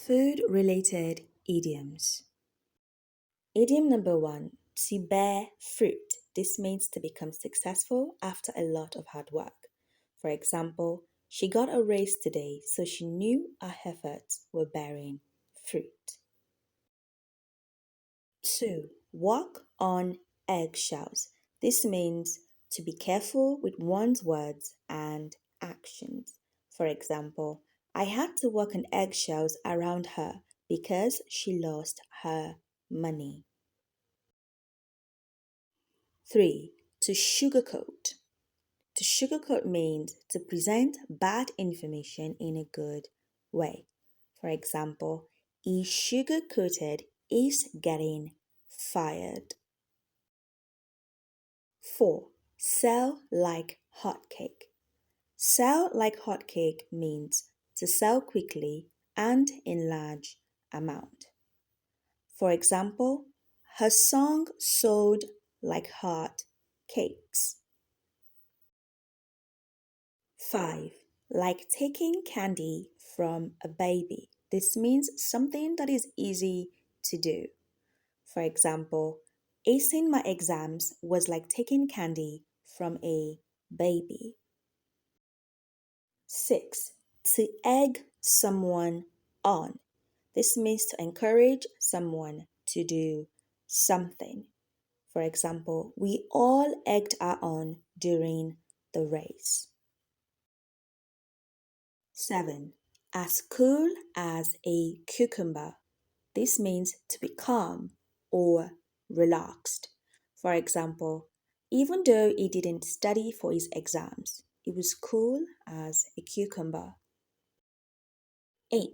Food-related idioms. Idiom number 1, to bear fruit. This means to become successful after a lot of hard work. For example, she got a raise today, so she knew her efforts were bearing fruit. 2, walk on eggshells. This means to be careful with one's words and actions. For example, I had to walk on eggshells around her because she lost her money. 3, to sugarcoat. To sugarcoat means to present bad information in a good way. For example, he sugarcoated is getting fired. 4, sell like hotcake. Sell like hotcake means to sell quickly and in large amount. For example, her song sold like hot cakes. 5, like taking candy from a baby. This means something that is easy to do. For example, acing my exams was like taking candy from a baby. 6, to egg someone on. This means to encourage someone to do something. For example, we all egged her on during the race. 7, as cool as a cucumber. This means to be calm or relaxed. For example, even though he didn't study for his exams, he was cool as a cucumber. 8,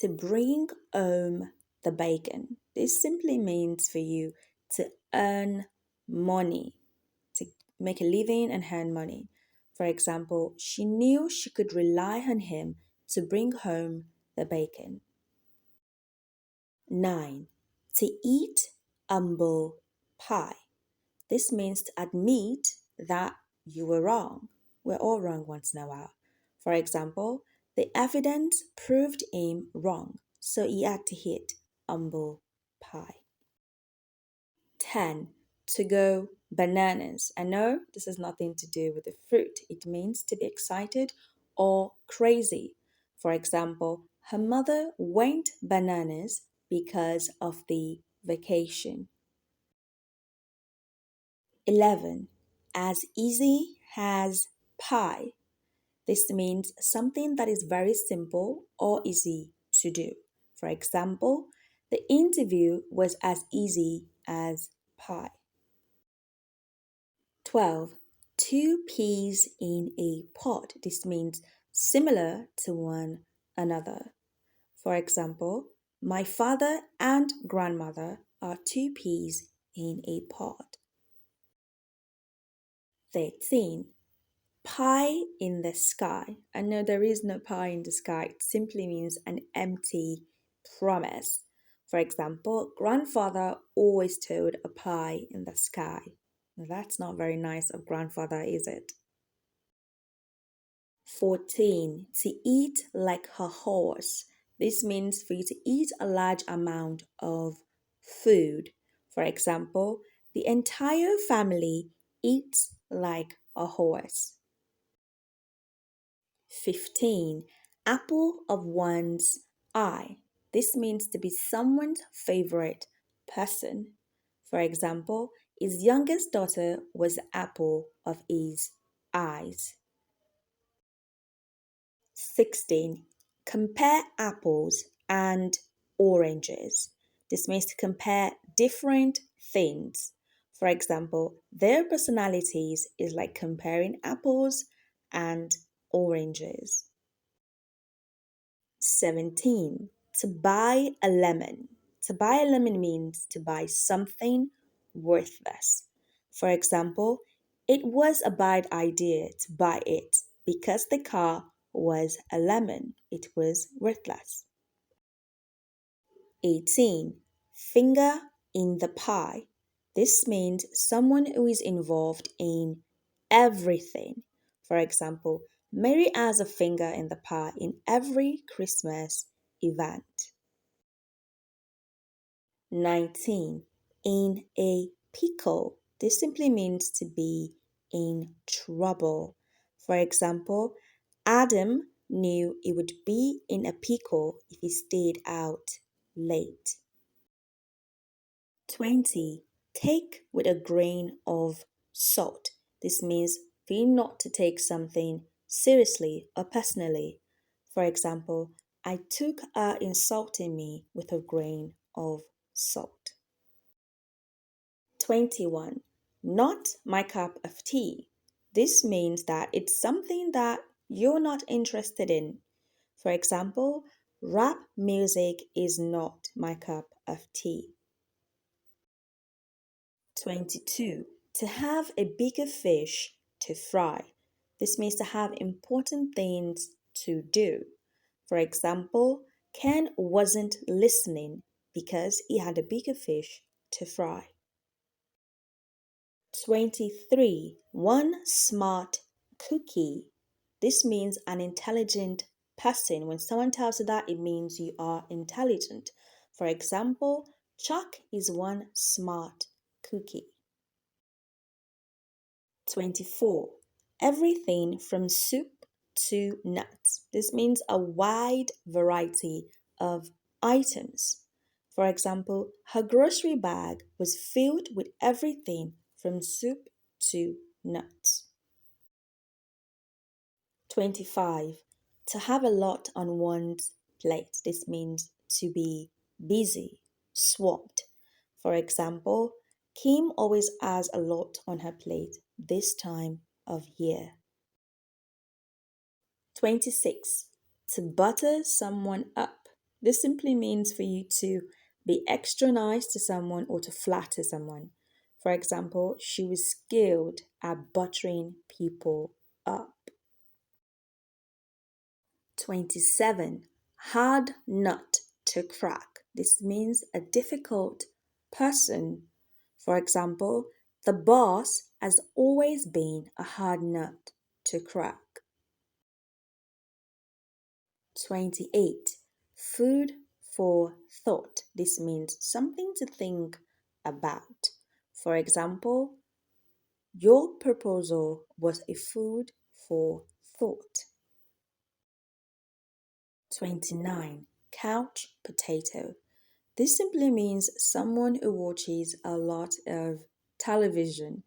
to bring home the bacon. This simply means for you to earn money, to make a living and earn money. For example, she knew she could rely on him to bring home the bacon. 9, to eat humble pie. This means to admit that you were wrong. We're all wrong once in a while. For example, the evidence proved him wrong, so he had to eat humble pie. 10, to go bananas. I know this has nothing to do with the fruit. It means to be excited or crazy. For example, her mother went bananas because of the vacation. 11, as easy as pie. This means something that is very simple or easy to do. For example, the interview was as easy as pie. 12, two peas in a pod. This means similar to one another. For example, my father and grandmother are two peas in a pod. 13, pie in the sky. I know there is no pie in the sky. It simply means an empty promise. For example, grandfather always told a pie in the sky. Now, that's not very nice of grandfather, is it? 14, to eat like a horse. This means for you to eat a large amount of food. For example, the entire family eats like a horse. 15, apple of one's eye. This means to be someone's favorite person. For example, his youngest daughter was the apple of his eyes. 16, compare apples and oranges. This means to compare different things. For example, their personalities is like comparing apples and oranges. 17, to buy a lemon. To buy a lemon means to buy something worthless. For example, it was a bad idea to buy it because the car was a lemon. It was worthless. 18, finger in the pie. This means someone who is involved in everything. For example, Mary has a finger in the pie in every Christmas event. 19. In a pickle. This simply means to be in trouble. For example, Adam knew he would be in a pickle if he stayed out late. 20. Take with a grain of salt. This means for you not to take something seriously or personally. For example, I took her insulting me with a grain of salt. 21. Not my cup of tea. This means that it's something that you're not interested in. For example, rap music is not my cup of tea. 22. To have a bigger fish to fry. This means to have important things to do. For example, Ken wasn't listening because he had a bigger fish to fry. 23. One smart cookie. This means an intelligent person. When someone tells you that, it means you are intelligent. For example, Chuck is one smart cookie. 24. Everything from soup to nuts. This means a wide variety of items. For example, her grocery bag was filled with everything from soup to nuts. 25. To have a lot on one's plate. This means to be busy, swamped. For example, Kim always has a lot on her plate this time of year. 26. To butter someone up. This simply means for you to be extra nice to someone or to flatter someone. For example, she was skilled at buttering people up. 27. Hard nut to crack. This means a difficult person. For example, the boss has always been a hard nut to crack. 28. Food for thought. This means something to think about. For example, your proposal was a food for thought. 29. Couch potato. This simply means someone who watches a lot of television.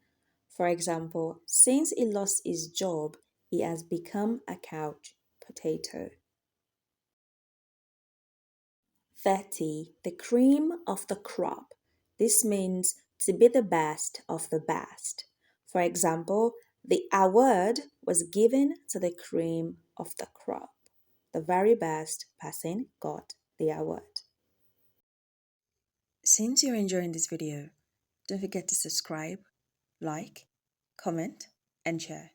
For example, since he lost his job, he has become a couch potato. 30. The cream of the crop. This means to be the best of the best. For example, the award was given to the cream of the crop. The very best person got the award. Since you're enjoying this video, don't forget to subscribe, like, comment, and share.